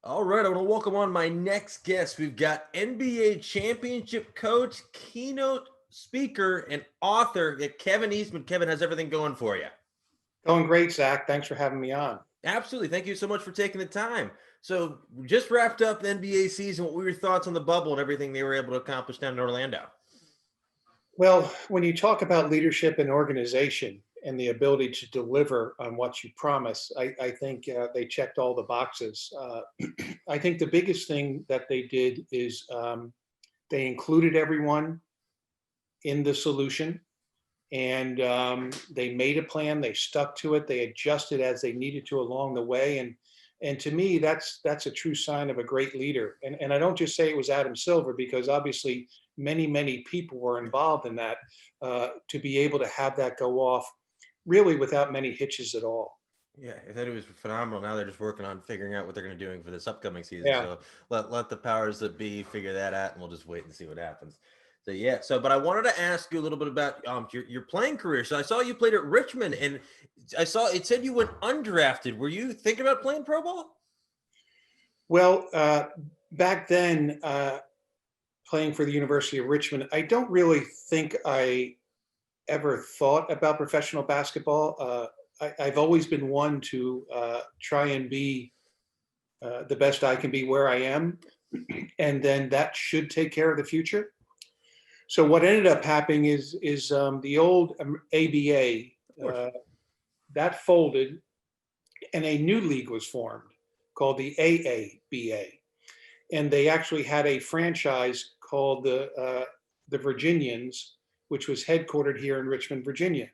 All right, I want to welcome on my next guest. We've got NBA championship coach, keynote speaker, and author Kevin Eastman. Kevin, how's everything going for you? Going great, Zach. Thanks for having me on. Absolutely. Thank you so much for taking the time. So, we just wrapped up the NBA season. What were your thoughts on the bubble and everything they were able to accomplish down in Orlando? Well, when you talk about leadership and organization and the ability to deliver on what you promise, I think they checked all the boxes. I think the biggest thing that they did is they included everyone in the solution, and they made a plan. They stuck to it. They adjusted as they needed to along the way, and to me, that's a true sign of a great leader. And I don't just say it was Adam Silver, because obviously many people were involved in that, to be able to have that go off really without many hitches at all. Yeah, I thought it was phenomenal. Now they're just working on figuring out what they're going to be doing for this upcoming season. Yeah. So let the powers that be figure that out, and we'll just wait and see what happens. So yeah. So, but I wanted to ask you a little bit about your playing career. So I saw you played at Richmond, and I saw it said you went undrafted. Were you thinking about playing pro ball? Well, back then, playing for the University of Richmond, I don't really think I ever thought about professional basketball. I've always been one to try and be the best I can be where I am, and then that should take care of the future. So what ended up happening is the old ABA Of course. that folded, and a new league was formed called the AABA, and they actually had a franchise called the Virginians, which was headquartered here in Richmond, Virginia.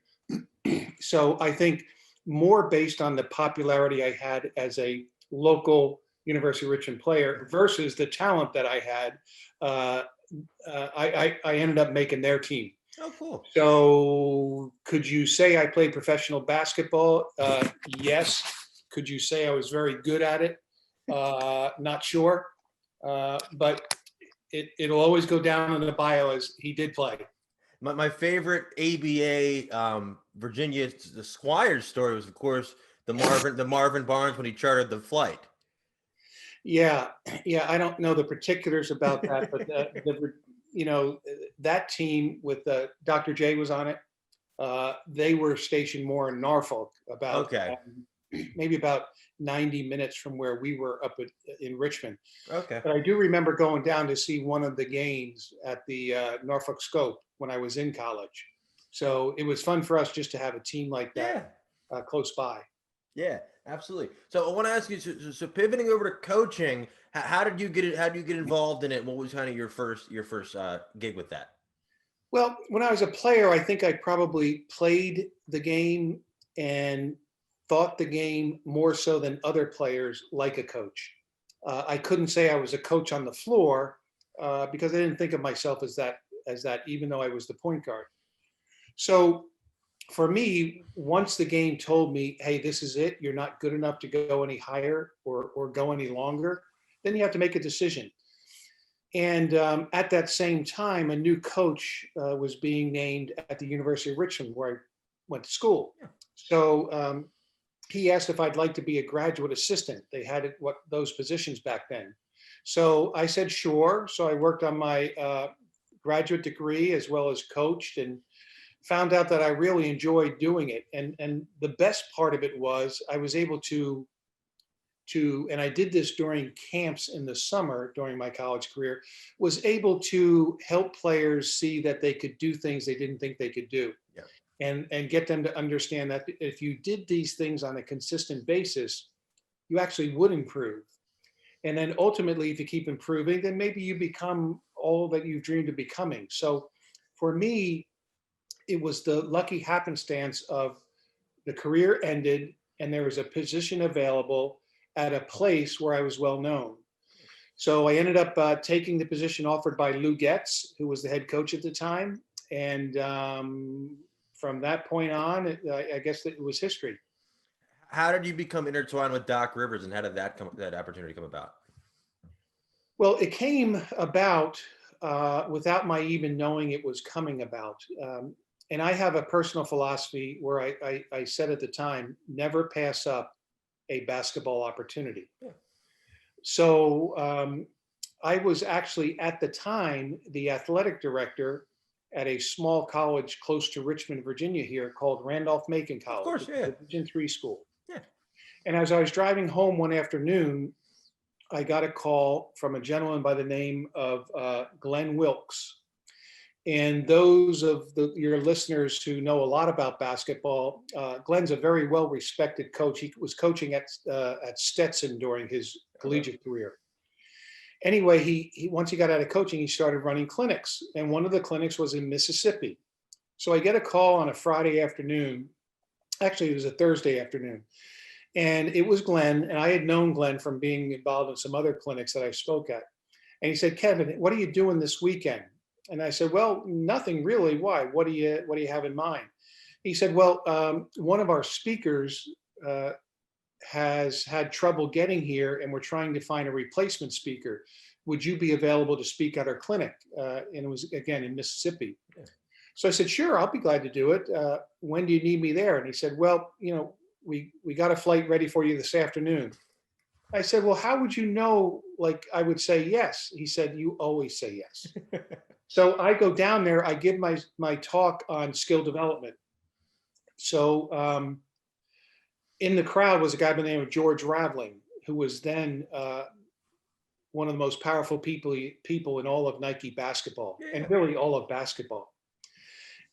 So I think more based on the popularity I had as a local University of Richmond player versus the talent that I had, I ended up making their team. Oh, cool. So could you say I played professional basketball? Yes. Could you say I was very good at it? Not sure. But it'll always go down in the bio as he did play. My favorite ABA Virginia the Squires story was, of course, the Marvin Barnes when he chartered the flight. Yeah, yeah. I don't know the particulars about that, but that team with Dr. J was on it. They were stationed more in Norfolk, about Okay. maybe about 90 minutes from where we were up in Richmond. Okay. But I do remember going down to see one of the games at the Norfolk Scope when I was in college. So it was fun for us just to have a team like that Yeah. close by. Yeah, absolutely. So I want to ask you, so pivoting over to coaching, how did you get it? How did you get involved in it? What was kind of your first gig with that? Well, when I was a player, I think I probably played the game and thought the game more so than other players like a coach. I couldn't say I was a coach on the floor because I didn't think of myself as that, even though I was the point guard. So for me, once the game told me, hey, this is it, you're not good enough to go any higher or go any longer, then you have to make a decision. And at that same time, a new coach was being named at the University of Richmond, where I went to school. So he asked if I'd like to be a graduate assistant. They had those positions back then. So I said, sure. So I worked on my graduate degree as well as coached, and found out that I really enjoyed doing it. And the best part of it was I was able to and I did this during camps in the summer during my college career, was able to help players see that they could do things they didn't think they could do. Yeah. And get them to understand that if you did these things on a consistent basis, you actually would improve. And then ultimately, if you keep improving, then maybe you become all that you've dreamed of becoming. So for me, it was the lucky happenstance of the career ended and there was a position available at a place where I was well known. So I ended up taking the position offered by Lou Getz, who was the head coach at the time. And from that point on, I guess it was history. How did you become intertwined with Doc Rivers, and how did that opportunity come about? Well, it came about without my even knowing it was coming about. And I have a personal philosophy where I said at the time, never pass up a basketball opportunity. Yeah. I was actually at the time the athletic director at a small college close to Richmond, Virginia here called Randolph-Macon Of College. course, yeah. Division III school. Yeah. And as I was driving home one afternoon, I got a call from a gentleman by the name of Glenn Wilkes. And those of your listeners who know a lot about basketball, Glenn's a very well-respected coach. He was coaching at Stetson during his collegiate career. Anyway, he once he got out of coaching, he started running clinics. And one of the clinics was in Mississippi. So I get a call on a Friday afternoon. Actually, it was a Thursday afternoon. And it was Glenn, and I had known Glenn from being involved in some other clinics that I spoke at. And he said, "Kevin, what are you doing this weekend?" And I said, "Well, nothing really. Why? What do you have in mind?" He said, "Well, one of our speakers has had trouble getting here, and we're trying to find a replacement speaker. Would you be available to speak at our clinic?" And it was, again, in Mississippi. Yeah. So I said, "Sure, I'll be glad to do it. When do you need me there?" And he said, "Well, we got a flight ready for you this afternoon." I said, "Well, how would you know, like, I would say yes?" He said, "You always say yes." So I go down there, I give my talk on skill development. So in the crowd was a guy by the name of George Raveling, who was then one of the most powerful people in all of Nike basketball, and really all of basketball.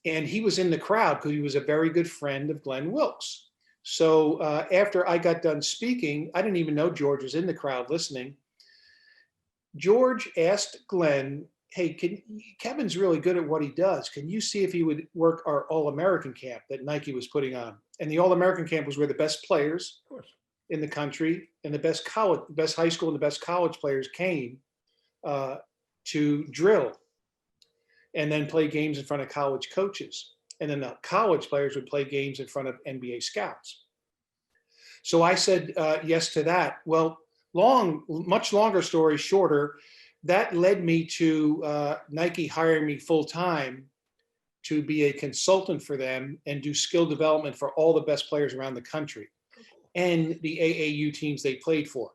And he was in the crowd because he was a very good friend of Glenn Wilkes. So after I got done speaking, I didn't even know George was in the crowd listening. George asked Glenn, "Hey, Kevin's really good at what he does. Can you see if he would work our All-American camp that Nike was putting on?" And the All-American camp was where the best players in the country and the best high school and the best college players came to drill and then play games in front of college coaches. And then the college players would play games in front of NBA scouts. So I said yes to that. Well, much longer story shorter, that led me to Nike hiring me full-time to be a consultant for them and do skill development for all the best players around the country and the AAU teams they played for.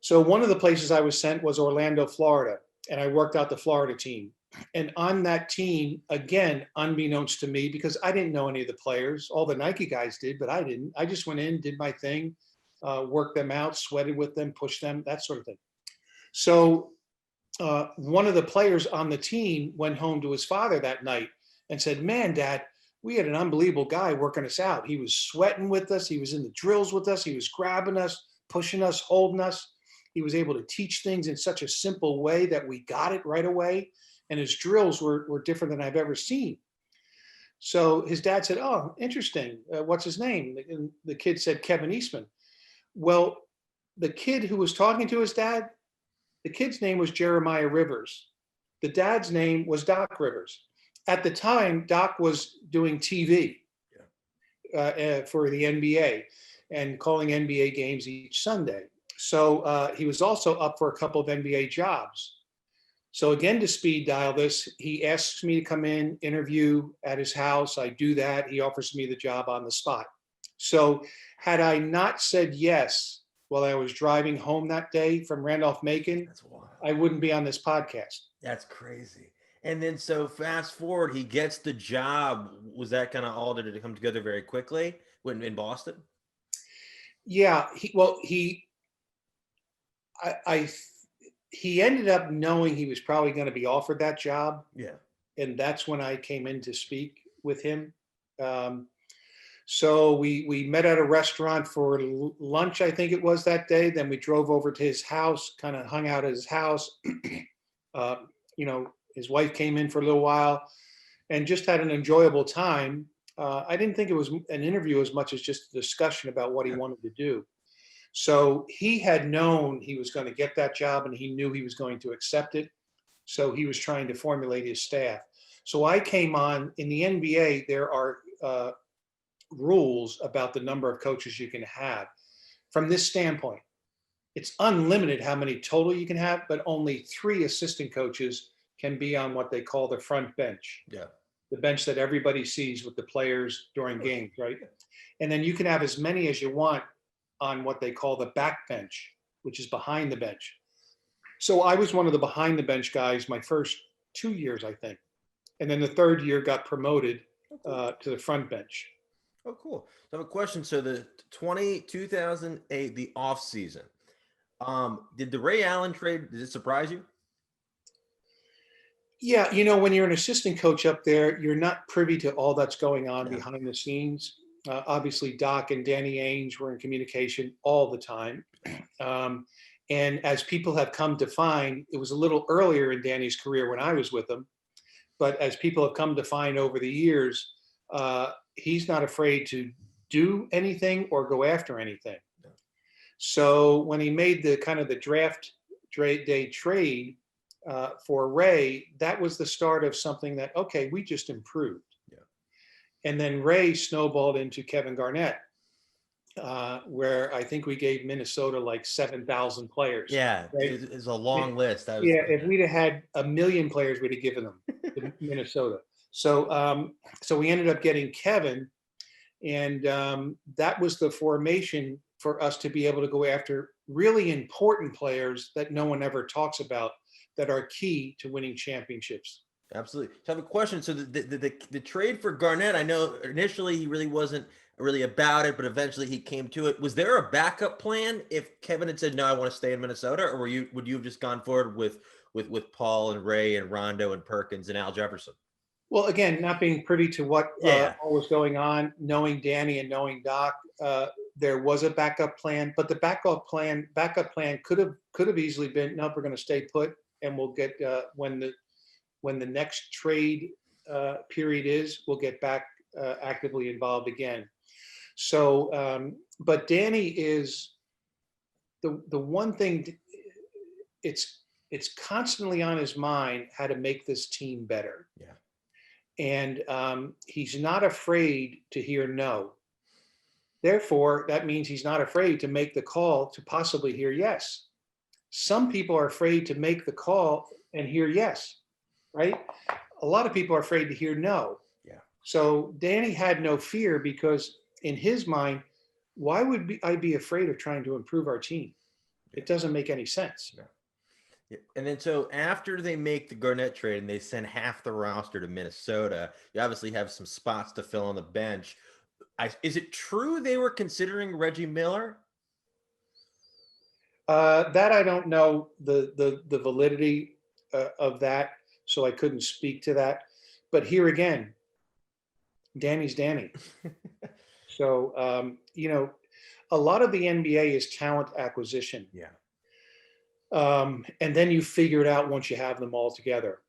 So one of the places I was sent was Orlando, Florida, and I worked out the Florida team. And on that team, again, unbeknownst to me, because I didn't know any of the players, all the Nike guys did, but I didn't. I just went in, did my thing, worked them out, sweated with them, pushed them, that sort of thing. So one of the players on the team went home to his father that night and said, "Man, Dad, we had an unbelievable guy working us out. He was sweating with us. He was in the drills with us. He was grabbing us, pushing us, holding us. He was able to teach things in such a simple way that we got it right away. And his drills were different than I've ever seen." So his dad said, "Oh, interesting. What's his name?" And the kid said, "Kevin Eastman." Well, the kid who was talking to his dad, the kid's name was Jeremiah Rivers. The dad's name was Doc Rivers. At the time, Doc was doing TV for the NBA and calling NBA games each Sunday. So he was also up for a couple of NBA jobs. So again, to speed dial this, he asks me to come in, interview at his house. I do that. He offers me the job on the spot. So had I not said yes while I was driving home that day from Randolph-Macon, I wouldn't be on this podcast. That's crazy. And then so fast forward, he gets the job. Was that kind of all, did it come together very quickly in Boston? Yeah. He ended up knowing he was probably going to be offered that job. Yeah. And that's when I came in to speak with him. So we met at a restaurant for lunch, I think it was that day. Then we drove over to his house, kind of hung out at his house. His wife came in for a little while and just had an enjoyable time. I didn't think it was an interview as much as just a discussion about what he wanted to do. So he had known he was going to get that job and he knew he was going to accept it. So he was trying to formulate his staff. So I came on. In the NBA, there are rules about the number of coaches you can have. From this standpoint, it's unlimited how many total you can have, but only 3 assistant coaches can be on what they call the front bench. Yeah. The bench that everybody sees with the players during games, right? And then you can have as many as you want on what they call the back bench. which is behind the bench. So I was one of the behind the bench guys my first 2 years, I think. And then the third year got promoted to the front bench. Oh, cool. So I have a question. So the 2008, the off season, did the Ray Allen trade, did it surprise you? Yeah, when you're an assistant coach up there, you're not privy to all that's going on Yeah. behind the scenes. Obviously, Doc and Danny Ainge were in communication all the time. And as people have come to find, it was a little earlier in Danny's career when I was with him. But as people have come to find over the years, he's not afraid to do anything or go after anything. Yeah. So when he made the kind of the draft day trade for Ray, that was the start of something that, okay, we just improved. Yeah. And then Ray snowballed into Kevin Garnett, where I think we gave Minnesota like 7,000 players. Yeah, right? it's a long list. If we'd have had 1 million players, we'd have given them to Minnesota. So, so we ended up getting Kevin, and that was the formation for us to be able to go after really important players that no one ever talks about, that are key to winning championships. Absolutely. So I have a question. So the trade for Garnett, I know initially he really wasn't really about it, but eventually he came to it. Was there a backup plan if Kevin had said, no, I want to stay in Minnesota, or would you have just gone forward with Paul and Ray and Rondo and Perkins and Al Jefferson? Well, again, not being privy to what all was going on, knowing Danny and knowing Doc, there was a backup plan, but the backup plan could have easily been, nope, we're going to stay put, and we'll get when the next trade period is, we'll get back actively involved again. So, but Danny is the one thing. It's constantly on his mind how to make this team better. Yeah. And he's not afraid to hear no. Therefore, that means he's not afraid to make the call to possibly hear yes. Some people are afraid to make the call and hear yes, right? A lot of people are afraid to hear no. Yeah. So Danny had no fear, because in his mind, why would I be afraid of trying to improve our team? It doesn't make any sense. Yeah. Yeah. And then so after they make the Garnett trade and they send half the roster to Minnesota, you obviously have some spots to fill on the bench. Is it true they were considering Reggie Miller? That I don't know the validity of that, so I couldn't speak to that. But here again, Danny's Danny. So a lot of the NBA is talent acquisition. Yeah. And then you figure it out once you have them all together,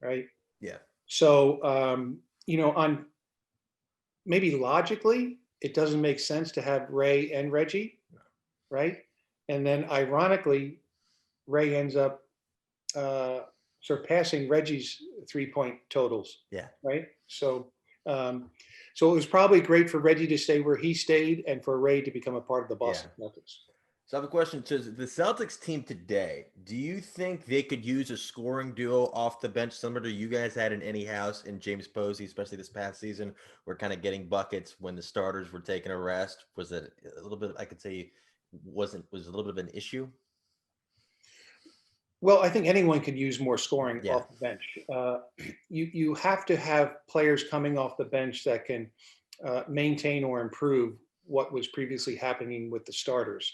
right? Yeah. So on maybe logically, it doesn't make sense to have Ray and Reggie, right? And then ironically, Ray ends up surpassing Reggie's 3-point totals. Yeah. Right. So so it was probably great for Reggie to stay where he stayed, and for Ray to become a part of the Boston Celtics. So I have a question. So the Celtics team today, do you think they could use a scoring duo off the bench similar to you guys had in Any House and James Posey, especially this past season, where kind of getting buckets when the starters were taking a rest? Was it a little bit, I could say, was a little bit of an issue? Well, I think anyone could use more scoring off the bench. You have to have players coming off the bench that can maintain or improve what was previously happening with the starters.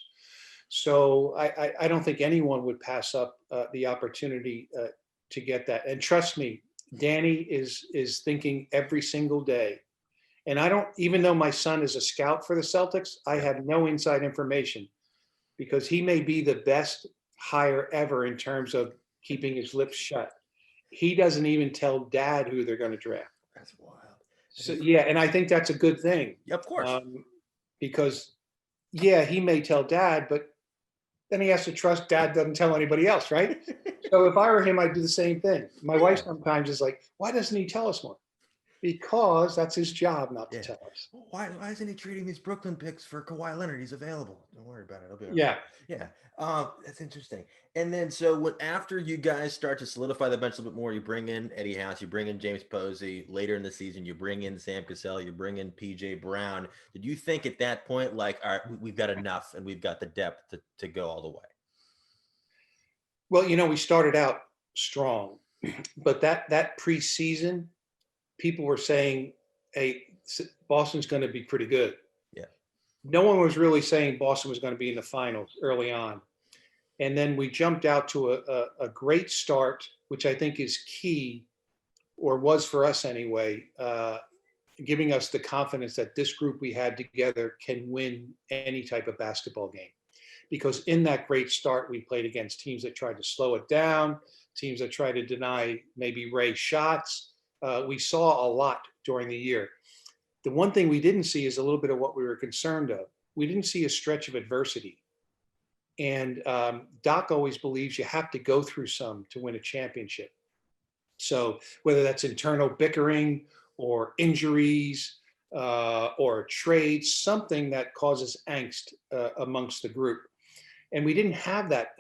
So I don't think anyone would pass up the opportunity to get that. And trust me, Danny is thinking every single day. And I don't, even though my son is a scout for the Celtics, I have no inside information, because he may be the best hire ever in terms of keeping his lips shut. He doesn't even tell dad who they're going to draft. That's wild. So yeah, and I think that's a good thing. Yeah, of course. Because he may tell dad, but then he has to trust dad doesn't tell anybody else, right? So if I were him, I'd do the same thing. My wife sometimes is like, why doesn't he tell us more? Because that's his job not to tell us. Why isn't he treating these Brooklyn picks for Kawhi Leonard? He's available. Don't worry about it. I'll be all right. Yeah. That's interesting. And then so after you guys start to solidify the bench a little bit more, you bring in Eddie House, you bring in James Posey. Later in the season, you bring in Sam Cassell, you bring in PJ Brown. Did you think at that point, like, all right, we've got enough and we've got the depth to go all the way? Well, we started out strong, but that preseason, people were saying, "Hey, Boston's going to be pretty good." Yeah. No one was really saying Boston was going to be in the finals early on. And then we jumped out to a great start, which I think is key, or was for us anyway, giving us the confidence that this group we had together can win any type of basketball game. Because in that great start, we played against teams that tried to slow it down, teams that tried to deny maybe Ray shots. We saw a lot during the year. The one thing we didn't see is a little bit of what we were concerned of. We didn't see a stretch of adversity. And Doc always believes you have to go through some to win a championship. So whether that's internal bickering or injuries or trades, something that causes angst amongst the group. And we didn't have that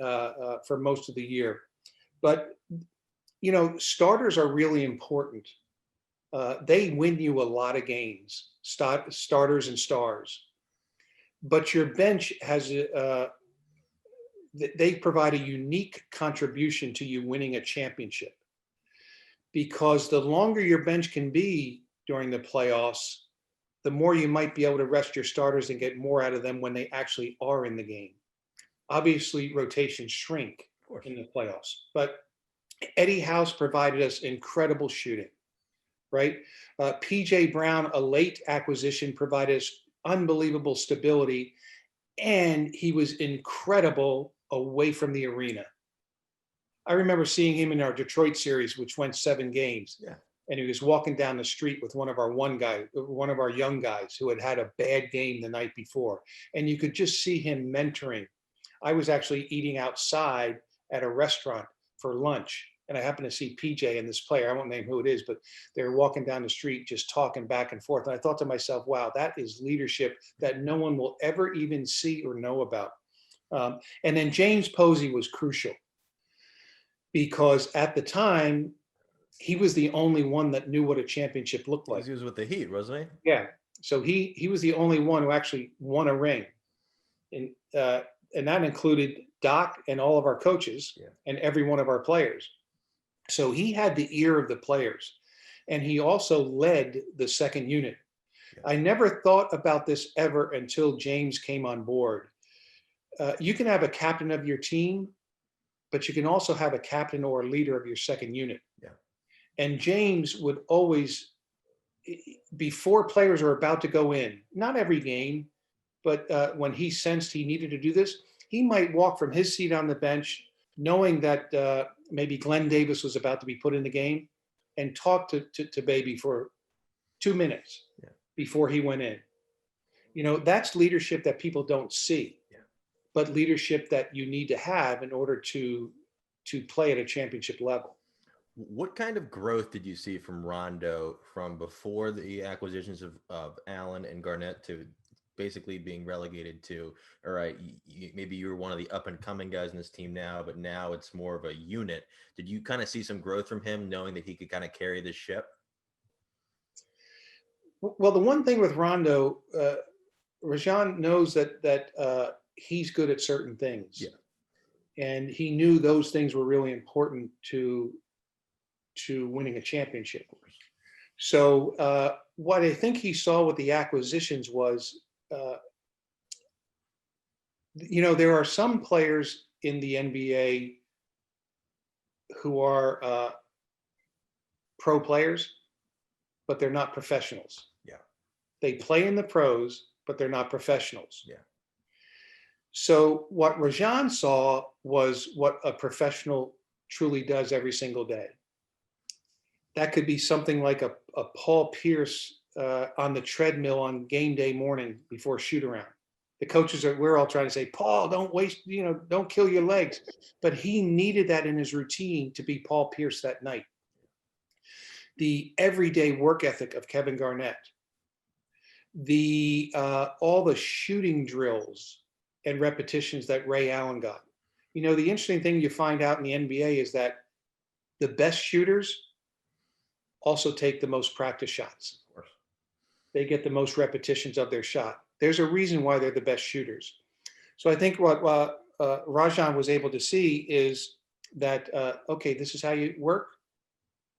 for most of the year. But, starters are really important. They win you a lot of games, starters and stars. But your bench has they provide a unique contribution to you winning a championship, because the longer your bench can be during the playoffs, the more you might be able to rest your starters and get more out of them when they actually are in the game. Obviously, rotations shrink in the playoffs, but Eddie House provided us incredible shooting, right? PJ Brown, a late acquisition, provided us unbelievable stability, and he was incredible away from the arena. I remember seeing him in our Detroit series, which went 7 games. Yeah. And he was walking down the street with one of our young guys who had a bad game the night before. And you could just see him mentoring. I was actually eating outside at a restaurant for lunch, and I happened to see PJ and this player. I won't name who it is, but they were walking down the street just talking back and forth. And I thought to myself, wow, that is leadership that no one will ever even see or know about. And then James Posey was crucial, because at the time, he was the only one that knew what a championship looked like. He was with the Heat, wasn't he? Yeah. So he was the only one who actually won a ring. And that included Doc and all of our coaches and every one of our players. So he had the ear of the players, and he also led the second unit. Yeah. I never thought about this ever until James came on board. You can have a captain of your team, but you can also have a captain or a leader of your second unit. Yeah. And James would always, before players are about to go in, not every game, but when he sensed he needed to do this, he might walk from his seat on the bench, knowing that maybe Glenn Davis was about to be put in the game, and talk to Baby for 2 minutes before he went in. That's leadership that people don't see, but leadership that you need to have in order to play at a championship level. What kind of growth did you see from Rondo from before the acquisitions of Allen and Garnett to basically being relegated to, all right, maybe you were one of the up and coming guys in this team now, but now it's more of a unit. Did you kind of see some growth from him, knowing that he could kind of carry this ship? Well, the one thing with Rondo, Rajon knows that he's good at certain things. Yeah. And he knew those things were really important to winning a championship. So what I think he saw with the acquisitions was, there are some players in the NBA who are pro players, but they're not professionals. Yeah. They play in the pros, but they're not professionals. Yeah. So what Rajon saw was what a professional truly does every single day. That could be something like a Paul Pierce on the treadmill on game day morning before shoot around. The coaches we're all trying to say, Paul, don't waste, don't kill your legs. But he needed that in his routine to be Paul Pierce that night. The everyday work ethic of Kevin Garnett, all the shooting drills and repetitions that Ray Allen got. The interesting thing you find out in the NBA is that the best shooters also take the most practice shots. Of course. They get the most repetitions of their shot. There's a reason why they're the best shooters. So I think what Rajon was able to see is that, okay, this is how you work.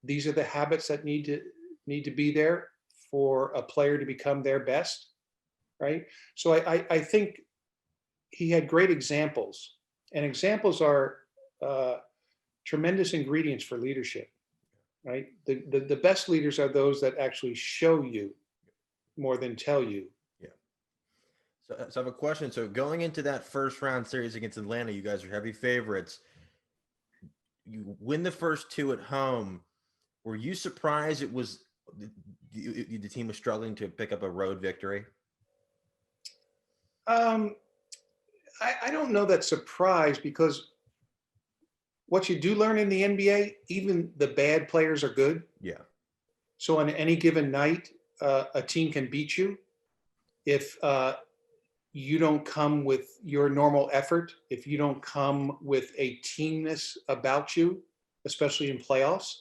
These are the habits that need to be there for a player to become their best, right? So I think he had great examples, and examples are tremendous ingredients for leadership, right? The best leaders are those that actually show you more than tell you. Yeah. So I have a question. So going into that first round series against Atlanta, you guys are heavy favorites. You win the first two at home. Were you surprised it was the team was struggling to pick up a road victory? Um, I don't know that surprise, because what you do learn in the NBA, even the bad players are good. Yeah. So on any given night, a team can beat you if you don't come with your normal effort, if you don't come with a teamness about you, especially in playoffs,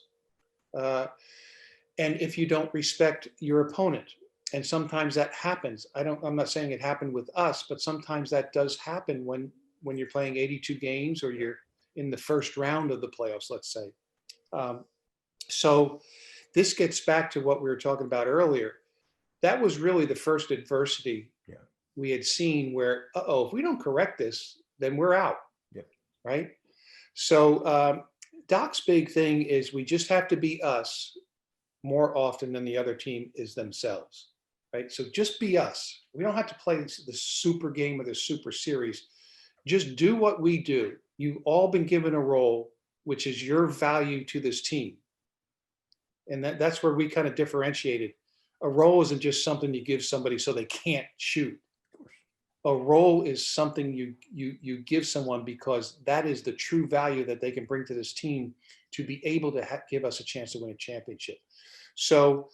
and if you don't respect your opponent. And sometimes that happens. I'm not saying it happened with us, but sometimes that does happen when you're playing 82 games, or you're in the first round of the playoffs, let's say. So this gets back to what we were talking about earlier. That was really the first adversity we had seen where, if we don't correct this, then we're out. Yeah. Right. So Doc's big thing is we just have to be us more often than the other team is themselves. Right. So just be us. We don't have to play the super game or the super series. Just do what we do. You've all been given a role, which is your value to this team. And that's where we kind of differentiated. A role isn't just something you give somebody so they can't shoot. A role is something you give someone because that is the true value that they can bring to this team to be able to give us a chance to win a championship. So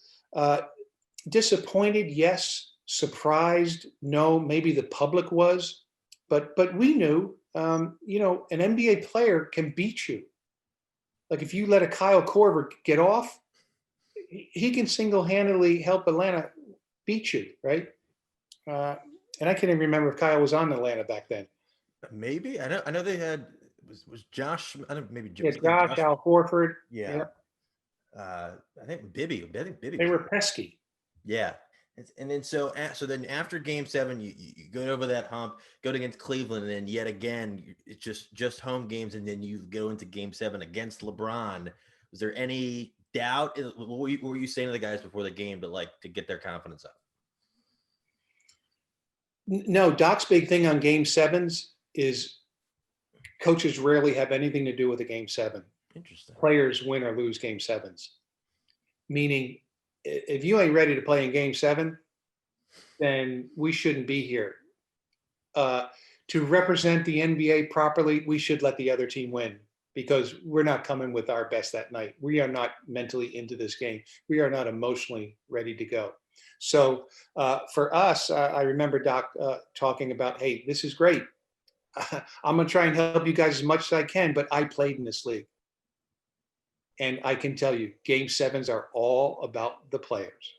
disappointed, yes. Surprised, no. Maybe the public was, but we knew. An NBA player can beat you. Like if you let a Kyle Korver get off, he can single-handedly help Atlanta beat you, right? And I can't even remember if Kyle was on Atlanta back then. Maybe I know they had was Josh. I don't maybe Yeah, Josh, Al Horford. Yeah. I think Bibby. They were pesky. Yeah. And then so then after Game 7, you go over that hump, go against Cleveland, and then yet again it's just home games, and then you go into Game 7 against LeBron. Was there any doubt? What were you saying to the guys before the game to get their confidence up? No, Doc's big thing on Game 7s is coaches rarely have anything to do with a Game 7. Interesting. Players win or lose Game 7s. Meaning, if you ain't ready to play in Game 7, then we shouldn't be here. To represent the NBA properly, we should let the other team win, because we're not coming with our best that night. We are not mentally into this game. We are not emotionally ready to go. So for us, I remember Doc talking about, hey, this is great. I'm going to try and help you guys as much as I can, but I played in this league. And I can tell you, Game 7s are all about the players.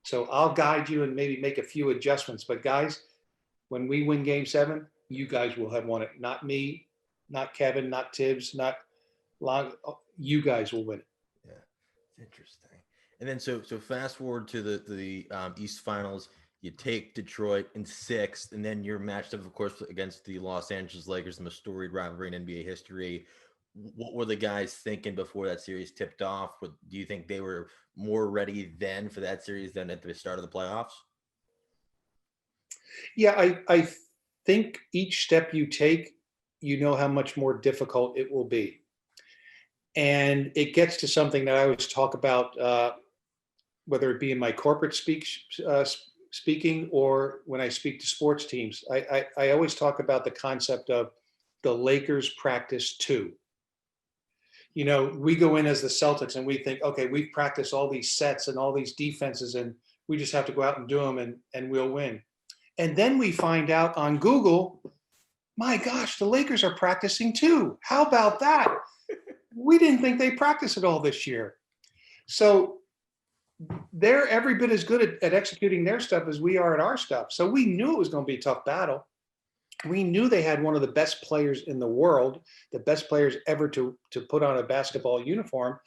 So I'll guide you and maybe make a few adjustments. But guys, when we win Game 7, you guys will have won it. Not me, not Kevin, not Tibbs, not Long. You guys will win it. Yeah, interesting. And then so fast forward to the East Finals. You take Detroit in 6th, and then you're matched up, of course, against the Los Angeles Lakers, the most storied rivalry in NBA history. What were the guys thinking before that series tipped off? Do you think they were more ready then for that series than at the start of the playoffs? Yeah, I think each step you take, you know how much more difficult it will be. And it gets to something that I always talk about, whether it be in my corporate speaking or when I speak to sports teams. I always talk about the concept of the Lakers practice 2. We go in as the Celtics and we think, okay, we've practiced all these sets and all these defenses, and we just have to go out and do them and we'll win. And then we find out on Google, my gosh, the Lakers are practicing 2. How about that? We didn't think they practiced at all this year. So they're every bit as good at executing their stuff as we are at our stuff. So we knew it was going to be a tough battle. we knew they had one of the best players in the world, the best players ever to put on a basketball uniform.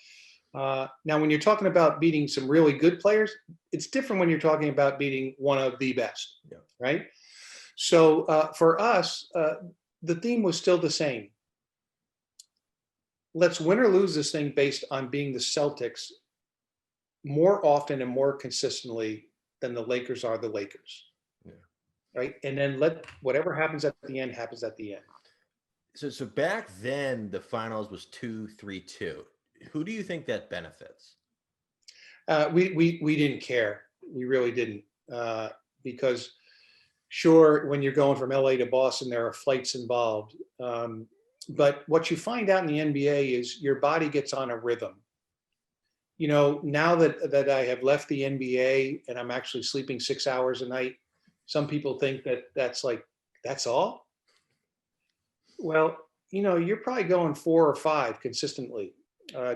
Now, when you're talking about beating some really good players, it's different when you're talking about beating one of the best, Yeah. right? So for us, the theme was still the same. Let's win or lose this thing based on being the Celtics more often and more consistently than the Lakers are the Lakers. Yeah. Right. And then let whatever happens at the end happens at the end. So back then the finals was 2-3-2. Who do you think that benefits? We didn't care. We really didn't. Because sure, when you're going from LA to Boston, there are flights involved. But what you find out in the NBA is your body gets on a rhythm. You know, now that I have left the NBA and I'm actually sleeping 6 hours a night, some people think that that's all. Well, you know, you're probably going 4 or 5 consistently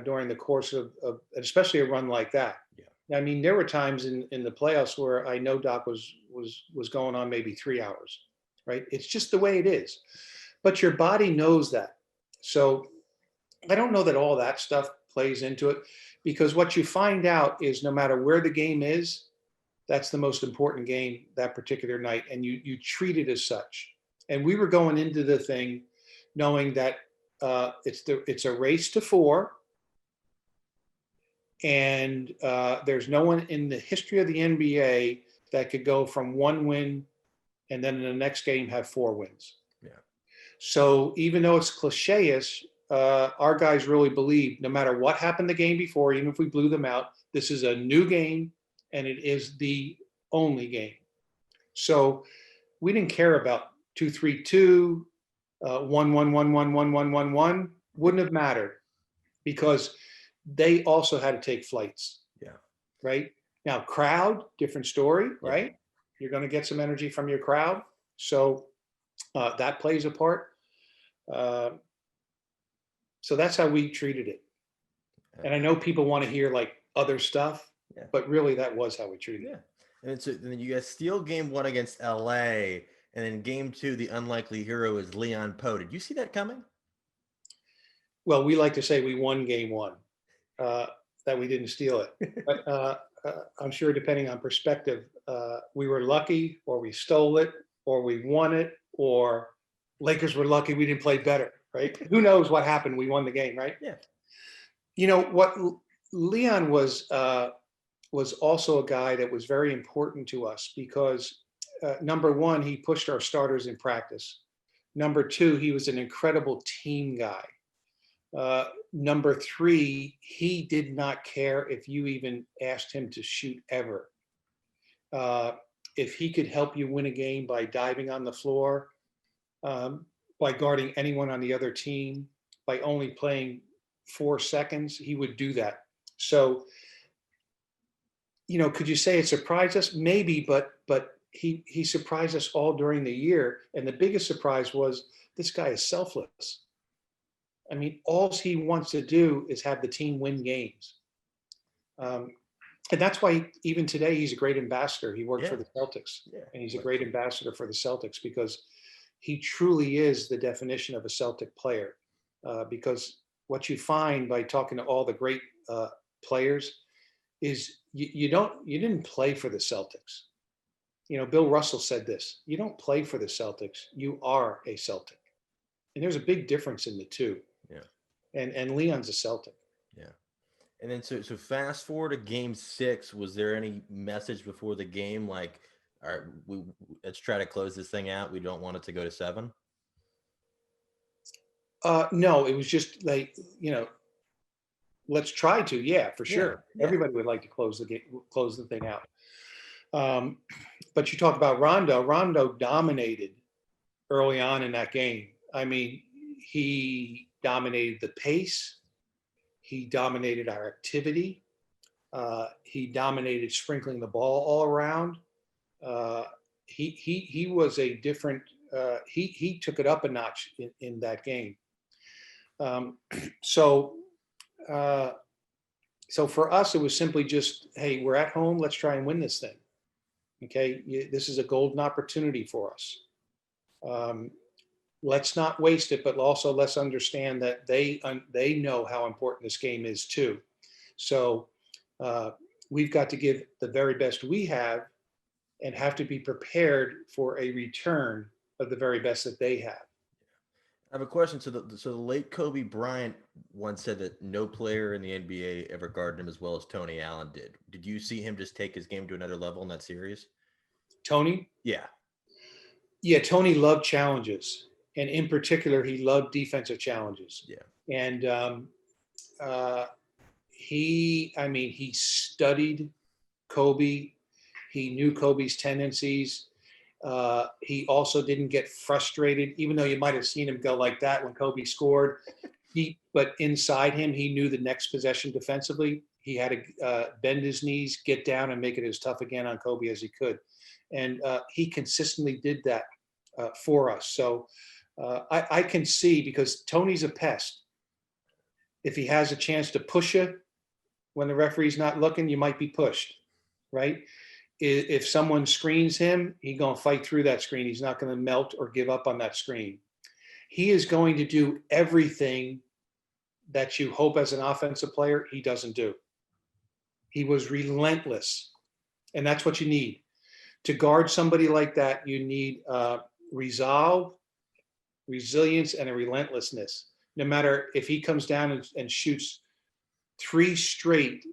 during the course of especially a run like that. Yeah. I mean, there were times in the playoffs where I know Doc was going on maybe 3 hours, right? It's just the way it is. But your body knows that. So I don't know that all that stuff plays into it, because what you find out is no matter where the game is, that's the most important game that particular night, and you treat it as such. And we were going into the thing knowing that it's a race to 4, and there's no one in the history of the NBA that could go from 1 win and then in the next game have 4 wins. Yeah. So even though it's cliche-ish, our guys really believe no matter what happened the game before, even if we blew them out, this is a new game and it is the only game. So we didn't care about 2-3-2, 1-1-1-1-1-1-1-1. Wouldn't have mattered, because they also had to take flights. Yeah. Right? Now, crowd, different story, Yeah. right? You're going to get some energy from your crowd. So that plays a part. So that's how we treated it. And I know people want to hear like other stuff, Yeah. but really that was how we treated it. Yeah. And then you guys steal game 1 against LA, and then game 2, the unlikely hero is Leon Powe. Did you see that coming? Well, we like to say we won game 1, that we didn't steal it. But I'm sure depending on perspective, we were lucky, or we stole it, or we won it, or Lakers were lucky we didn't play better, right? Who knows what happened? We won the game, right? Yeah. You know what? Leon was also a guy that was very important to us because number one, he pushed our starters in practice. Number 2, he was an incredible team guy. Number 3, he did not care if you even asked him to shoot ever. If he could help you win a game by diving on the floor, by guarding anyone on the other team, by only playing 4 seconds, he would do that. So, you know, could you say it surprised us? Maybe, but he surprised us all during the year. And the biggest surprise was this guy is selfless. I mean, all he wants to do is have the team win games. And that's why even today he's a great ambassador. He works for the Celtics, and he's a great ambassador for the Celtics because he truly is the definition of a Celtic player. Because what you find by talking to all the great players is you didn't play for the Celtics. You know, Bill Russell said this: you don't play for the Celtics, you are a Celtic. And there's a big difference in the two. Yeah. And Leon's a Celtic. Yeah. And then so fast forward to game 6, was there any message before the game like, all right, let's try to close this thing out, we don't want it to go to 7? No, it was just like, you know, let's try to, yeah, for sure. Yeah. Everybody would like to close the thing out. But you talk about Rondo. Rondo dominated early on in that game. I mean, he dominated the pace. He dominated our activity. He dominated sprinkling the ball all around. He was a different. He took it up a notch in that game. So for us, it was simply just, hey, we're at home. Let's try and win this thing. Okay, this is a golden opportunity for us. Um, let's not waste it, but also let's understand that they know how important this game is too. So we've got to give the very best we have and have to be prepared for a return of the very best that they have. I have a question. So the late Kobe Bryant once said that no player in the NBA ever guarded him as well as Tony Allen did. Did you see him just take his game to another level in that series? Tony? Yeah. Yeah, Tony loved challenges. And in particular, he loved defensive challenges. Yeah. And he studied Kobe. He knew Kobe's tendencies. He also didn't get frustrated, even though you might have seen him go like that when Kobe scored. But inside him, he knew the next possession defensively. He had to bend his knees, get down, and make it as tough again on Kobe as he could. And he consistently did that for us. So I can see, because Tony's a pest. If he has a chance to push you when the referee's not looking, you might be pushed, right? If someone screens him, he's going to fight through that screen. He's not going to melt or give up on that screen. He is going to do everything that you hope as an offensive player he doesn't do. He was relentless, and that's what you need. To guard somebody like that, you need resolve, resilience, and a relentlessness. No matter if he comes down and shoots 3 straight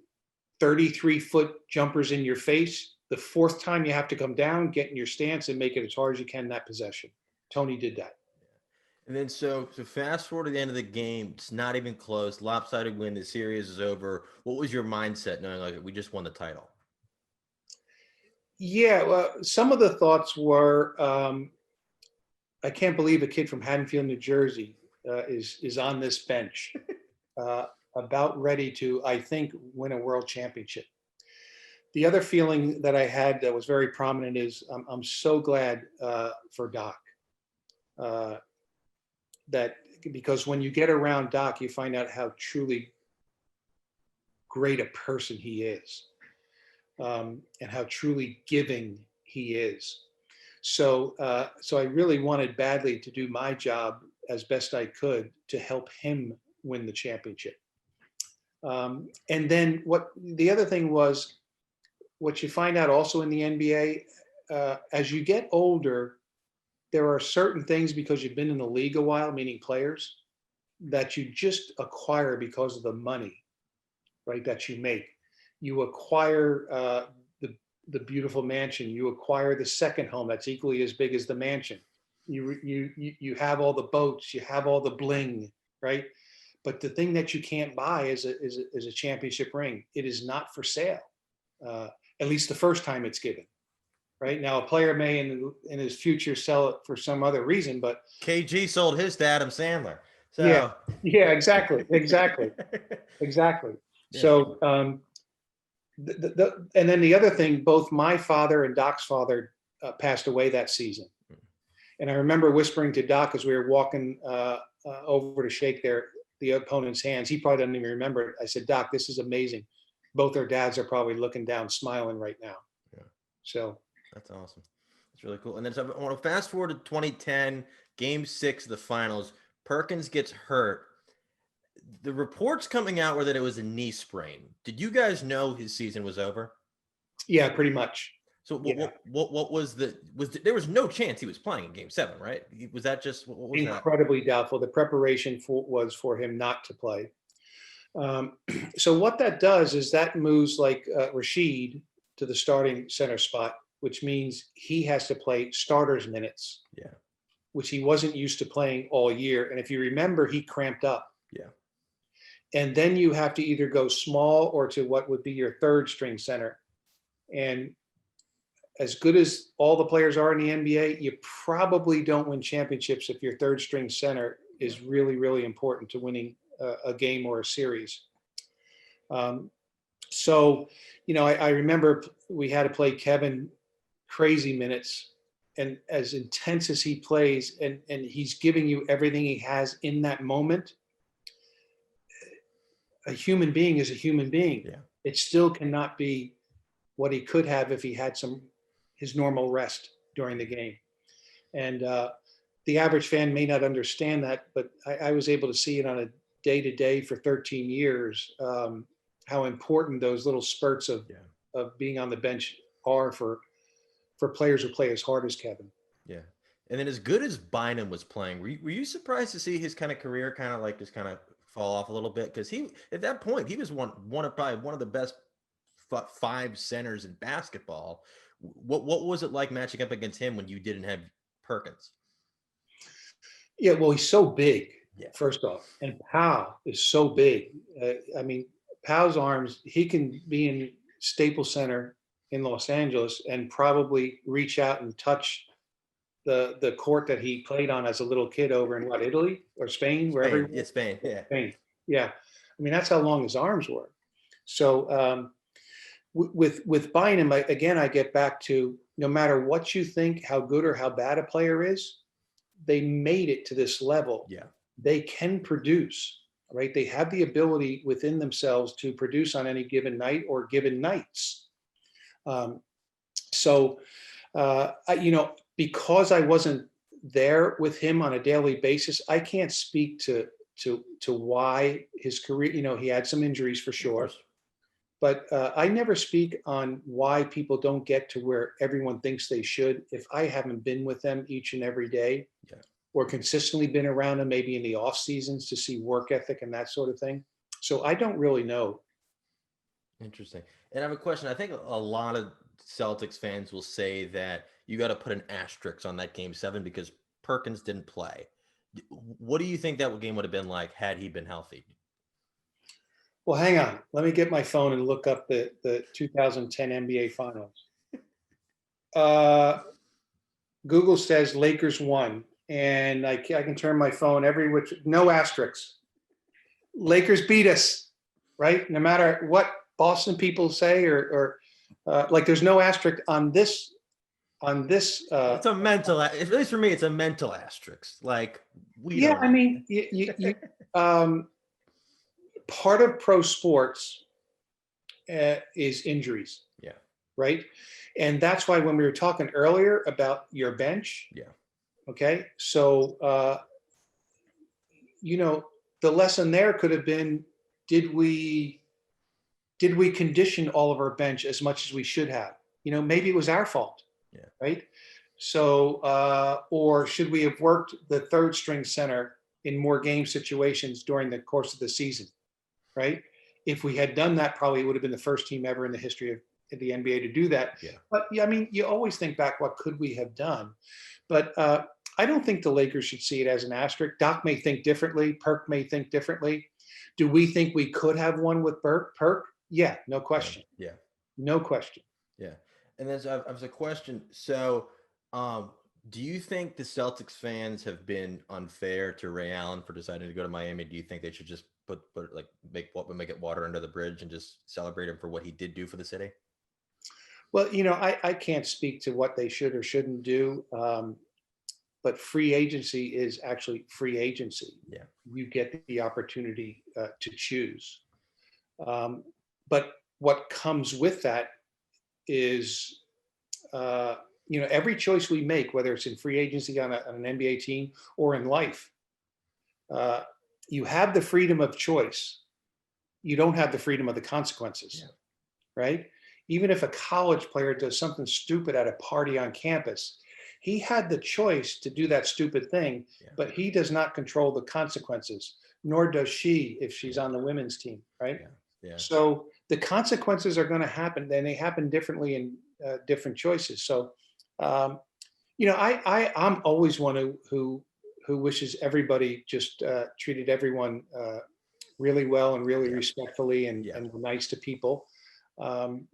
33-foot jumpers in your face, the 4th time you have to come down, get in your stance, and make it as hard as you can in that possession. Tony did that. And then so fast forward to the end of the game, it's not even close. Lopsided win, the series is over. What was your mindset knowing like we just won the title? Yeah, well, some of the thoughts were, I can't believe a kid from Haddonfield, New Jersey is on this bench, about ready to, I think, win a world championship. The other feeling that I had that was very prominent is I'm so glad for Doc. That because when you get around Doc, you find out how truly great a person he is, and how truly giving he is. So I really wanted badly to do my job as best I could to help him win the championship. And then the other thing was, what you find out also in the NBA, as you get older, there are certain things, because you've been in the league a while, meaning players, that you just acquire because of the money, right, that you make. You acquire the beautiful mansion. You acquire the second home that's equally as big as the mansion. You have all the boats. You have all the bling, right? But the thing that you can't buy is a championship ring. It is not for sale, at least the first time it's given. Right now, a player may in his future sell it for some other reason, but KG sold his to Adam Sandler. So yeah, exactly. Yeah. So, and then the other thing, both my father and Doc's father passed away that season, and I remember whispering to Doc as we were walking over to shake the opponent's hands. He probably doesn't even remember it. I said, Doc, this is amazing. Both our dads are probably looking down, smiling right now. Yeah. So. That's awesome. That's really cool. And then so I want to fast forward to 2010, Game 6 of the finals. Perkins gets hurt. The reports coming out were that it was a knee sprain. Did you guys know his season was over? Yeah, pretty much. So Yeah. what was there was no chance he was playing in Game 7, right? Was that just what was incredibly doubtful? The preparation was for him not to play. So what that does is that moves like Rashid to the starting center spot, which means he has to play starters minutes. Yeah. Which he wasn't used to playing all year. And if you remember, he cramped up. Yeah. And then you have to either go small or to what would be your third string center. And as good as all the players are in the NBA, you probably don't win championships if your third string center is really, really important to winning a game or a series. So, I remember we had to play Kevin crazy minutes, and as intense as he plays, and he's giving you everything he has in that moment. A human being is a human being. Yeah. It still cannot be what he could have if he had his normal rest during the game. And the average fan may not understand that, but I was able to see it on a day-to-day for 13 years, how important those little spurts of being on the bench are for players who play as hard as Kevin. Yeah. And then as good as Bynum was playing, were you surprised to see his kind of career kind of like just kind of fall off a little bit? Because he, at that point, he was one of probably one of the best 5 centers in basketball. What was it like matching up against him when you didn't have Perkins? Yeah, well, he's so big, Yeah. first off, and Powe is so big. I mean, Powe's arms, he can be in Staples Center in Los Angeles and probably reach out and touch the court that he played on as a little kid over in what, Italy or Spain, wherever. Spain. Yeah, Spain. Yeah. Spain. Yeah. I mean, that's how long his arms were. So with Bynum, I get back to, no matter what you think, how good or how bad a player is, they made it to this level. Yeah. They can produce, right? They have the ability within themselves to produce on any given night or given nights. Because I wasn't there with him on a daily basis, I can't speak to why his career, he had some injuries for sure. But I never speak on why people don't get to where everyone thinks they should if I haven't been with them each and every day, or consistently been around them, maybe in the off seasons to see work ethic and that sort of thing. So I don't really know. Interesting. And I have a question. I think a lot of Celtics fans will say that you got to put an asterisk on that game 7 because Perkins didn't play. What do you think that game would have been like had he been healthy? Well, hang on. Let me get my phone and look up the 2010 NBA Finals. Google says Lakers won, and I can turn my phone no asterisks. Lakers beat us, right? No matter what Boston people say or like, there's no asterisk on this. It's a mental, at least for me, it's a mental asterisk. Like, I mean, part of pro sports is injuries. Yeah. Right. And that's why when we were talking earlier about your bench. Yeah. Okay. So, the lesson there could have been, did we condition all of our bench as much as we should have? Maybe it was our fault. Yeah. Right. So, or should we have worked the third string center in more game situations during the course of the season? Right. If we had done that, probably it would have been the first team ever in the history of the NBA to do that. Yeah. But I mean, you always think back, what could we have done? But I don't think the Lakers should see it as an asterisk. Doc may think differently. Perk may think differently. Do we think we could have won with Perk? Yeah, no question. Yeah. No question. Yeah. And then I have a question. So, do you think the Celtics fans have been unfair to Ray Allen for deciding to go to Miami? Do you think they should just make it water under the bridge and just celebrate him for what he did do for the city? Well, I can't speak to what they should or shouldn't do. But free agency is actually free agency. Yeah. You get the opportunity to choose. But what comes with that is, every choice we make, whether it's in free agency on an NBA team or in life, you have the freedom of choice. You don't have the freedom of the consequences, right? Even if a college player does something stupid at a party on campus, he had the choice to do that stupid thing, but he does not control the consequences, nor does she if she's on the women's team, right? Yeah. So the consequences are going to happen, and they happen differently in different choices. So, I'm always one who wishes everybody just treated everyone really well and really respectfully and were nice to people.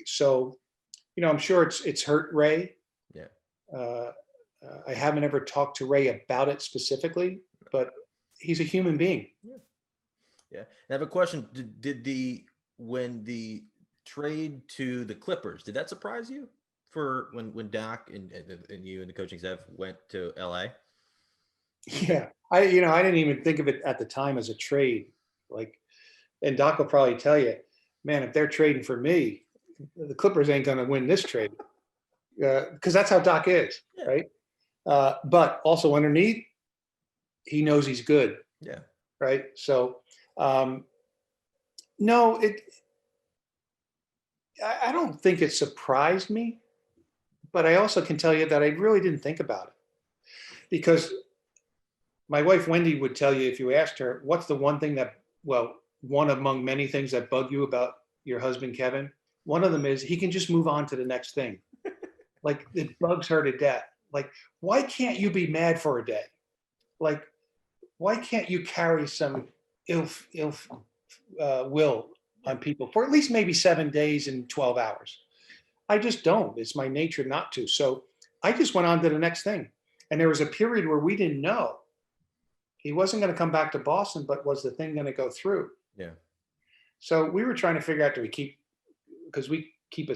So, I'm sure it's hurt Ray. Yeah. I haven't ever talked to Ray about it specifically, but he's a human being. Yeah. I have a question. When the trade to the Clippers, did that surprise you for when Doc and you and the coaching staff went to LA? Yeah. I didn't even think of it at the time as a trade. And Doc will probably tell you, man, if they're trading for me, the Clippers ain't going to win this trade. Because that's how Doc is, right? But also underneath, he knows he's good. Yeah. Right. So, no, I don't think it surprised me, but I also can tell you that I really didn't think about it because my wife, Wendy, would tell you if you asked her, what's the one thing that, well, one among many things that bug you about your husband, Kevin? One of them is he can just move on to the next thing. Like it bugs her to death. Like, why can't you be mad for a day? Like, why can't you carry some ill will on people for at least maybe 7 days and 12 hours? I just don't. It's my nature not to. So I just went on to the next thing. And there was a period where we didn't know he wasn't going to come back to Boston, but was the thing going to go through? Yeah. So we were trying to figure out, do we keep, because we keep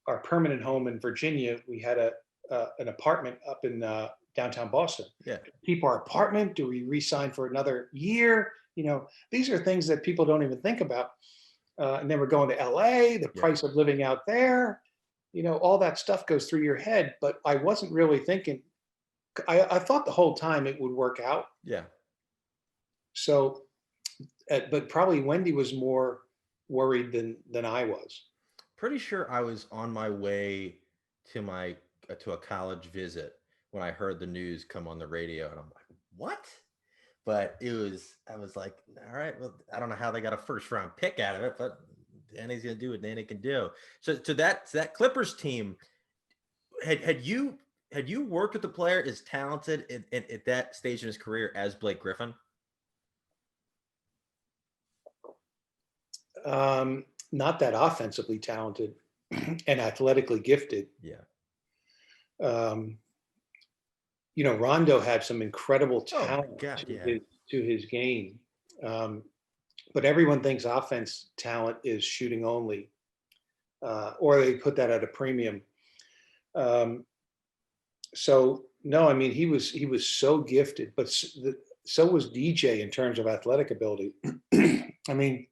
our permanent home in Virginia. We had an apartment up in downtown Boston. Yeah. Keep our apartment? Do we re-sign for another year? You know, these are things that people don't even think about. And then we're going to LA, the price of living out there, you know, all that stuff goes through your head. But I wasn't really thinking, I thought the whole time it would work out. Yeah. So, but probably Wendy was more worried than I was. Pretty sure I was on my way to to a college visit when I heard the news come on the radio, and I'm like, what? But I was like, all right, well, I don't know how they got a first round pick out of it, but Danny's gonna do what Danny can do. So to that Clippers team, had you worked with the player as talented at that stage in his career as Blake Griffin? Not that offensively talented and athletically gifted. Yeah. You know, Rondo had some incredible talent to his game. But everyone thinks offense talent is shooting only, or they put that at a premium. So no, I mean, he was so gifted, but so was DJ in terms of athletic ability. I mean,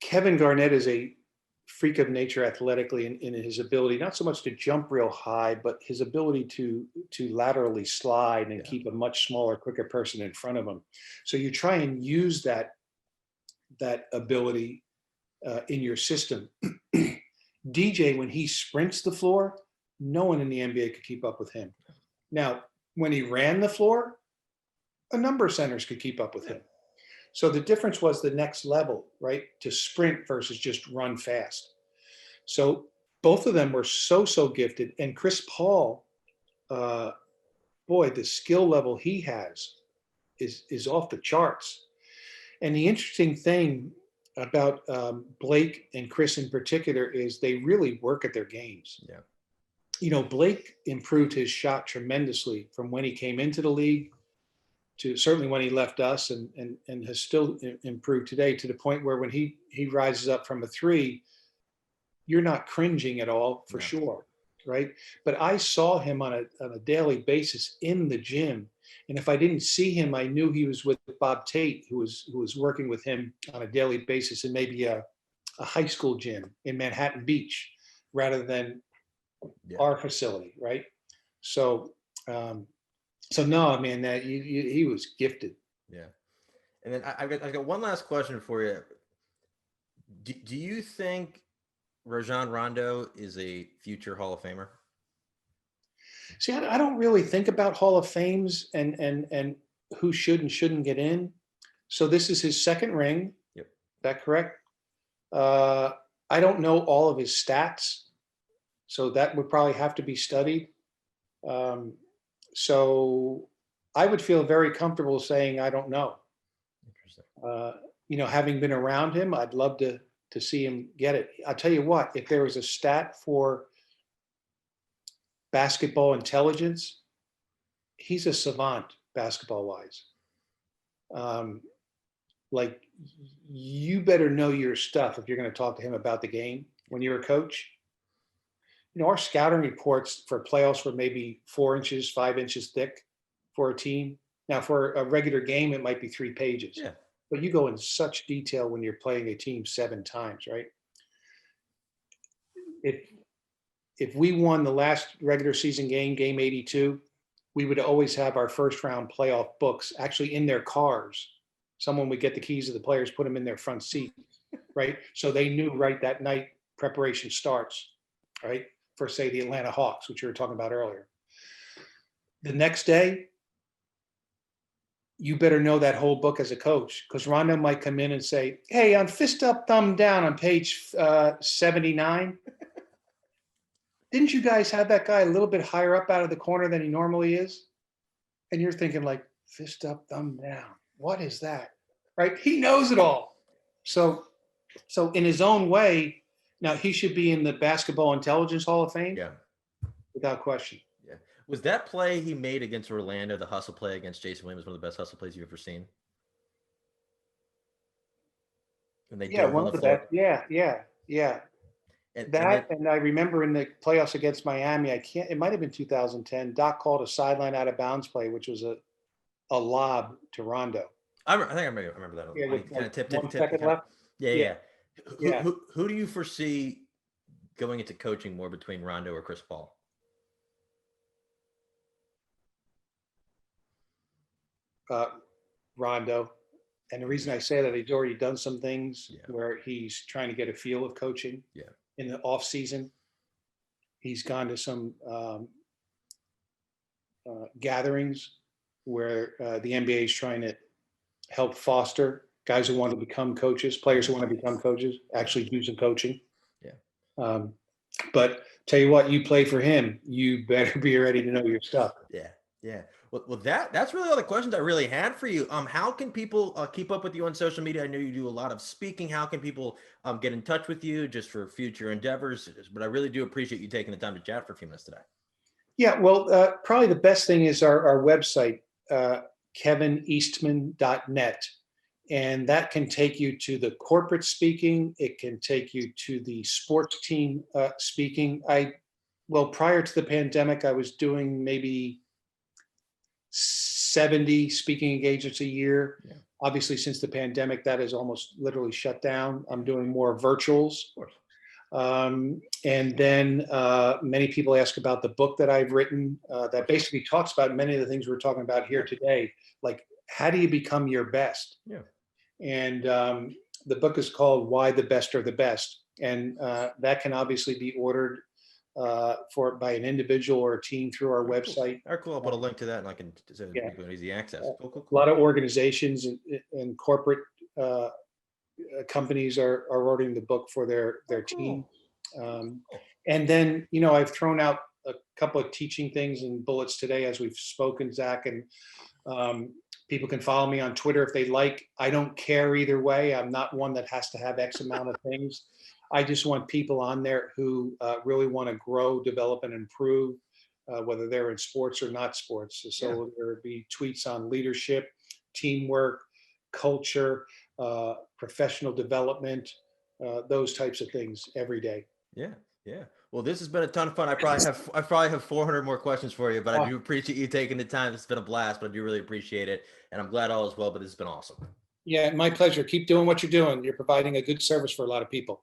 Kevin Garnett is a freak of nature athletically in his ability, not so much to jump real high, but his ability to laterally slide and keep a much smaller, quicker person in front of him. So you try and use that ability in your system. DJ, when he sprints the floor, no one in the NBA could keep up with him. Now, when he ran the floor, a number of centers could keep up with him. So the difference was the next level, right? To sprint versus just run fast. So both of them were so gifted. And Chris Paul, boy, the skill level he has is off the charts. And the interesting thing about Blake and Chris in particular is they really work at their games. Yeah. You know, Blake improved his shot tremendously from when he came into the league to certainly when he left us, and has still improved today to the point where when he rises up from a three, you're not cringing at all, for sure, right? But I saw him on a daily basis in the gym, and if I didn't see him, I knew he was with Bob Tate, who was working with him on a daily basis in maybe a high school gym in Manhattan Beach, rather than our facility, right? So. So no, man, that he was gifted. Yeah, and then I got one last question for you. Do you think Rajon Rondo is a future Hall of Famer? See, I don't really think about Hall of Fames and who should and shouldn't get in. So this is his second ring. Yep. Is that correct? I don't know all of his stats, so that would probably have to be studied. So I would feel very comfortable saying I don't know. Interesting. You know, having been around him, I'd love to see him get it. I'll tell you what, if there was a stat for basketball intelligence, he's a savant basketball-wise. Like, you better know your stuff if you're going to talk to him about the game when you're a coach. You know, our scouting reports for playoffs were maybe 4 inches, 5 inches thick for a team. Now, for a regular game, it might be 3 pages. Yeah. But you go in such detail when you're playing a team 7 times, right? If we won the last regular season game, game 82, we would always have our first round playoff books actually in their cars. Someone would get the keys of the players, put them in their front seat, right? So they knew right that night preparation starts, right? For say the Atlanta Hawks, which you were talking about earlier. The next day, you better know that whole book as a coach, because Rondo might come in and say, hey, on fist up, thumb down on page 79, didn't you guys have that guy a little bit higher up out of the corner than he normally is? And you're thinking like, fist up, thumb down. What is that? Right? He knows it all. So in his own way, now he should be in the Basketball Intelligence Hall of Fame. Yeah. Without question. Yeah. Was that play he made against Orlando, the hustle play against Jason Williams, one of the best hustle plays you've ever seen? And they dove on the floor. Yeah. And I remember in the playoffs against Miami, it might have been 2010, Doc called a sideline out of bounds play, which was a lob to Rondo. I think I remember that. Yeah, with kind of tipped. 1 second left. Yeah. Yeah. Who do you foresee going into coaching more between Rondo or Chris Paul? Rondo. And the reason I say that, he's already done some things where he's trying to get a feel of coaching in the off season. He's gone to some gatherings where the NBA is trying to help foster guys who want to become coaches, players who want to become coaches, actually do some coaching. Yeah. But tell you what, you play for him, you better be ready to know your stuff. Yeah. Well, that's really all the questions I really had for you. How can people keep up with you on social media? I know you do a lot of speaking. How can people get in touch with you just for future endeavors? But I really do appreciate you taking the time to chat for a few minutes today. Yeah, well, probably the best thing is our website, kevineastman.net. And that can take you to the corporate speaking. It can take you to the sports team speaking. Prior to the pandemic, I was doing maybe 70 speaking engagements a year. Yeah. Obviously, since the pandemic, that is almost literally shut down. I'm doing more virtuals. And then many people ask about the book that I've written that basically talks about many of the things we're talking about here today, like how do you become your best? Yeah. And the book is called Why the Best Are the Best. And that can obviously be ordered by an individual or a team through our website. All right, cool. I'll put a link to that and I can people easy access. Cool. A lot of organizations and corporate companies are ordering the book for their team. And then, I've thrown out a couple of teaching things and bullets today as we've spoken, Zach, and people can follow me on Twitter if they like. I don't care either way. I'm not one that has to have X amount of things. I just want people on there who really want to grow, develop, and improve, whether they're in sports or not sports. So there would be tweets on leadership, teamwork, culture, professional development, those types of things every day. Yeah. Well, this has been a ton of fun. I probably have 400 more questions for you, but I do appreciate you taking the time. It's been a blast, but I do really appreciate it. And I'm glad all is well, but it's been awesome. Yeah, my pleasure. Keep doing what you're doing. You're providing a good service for a lot of people.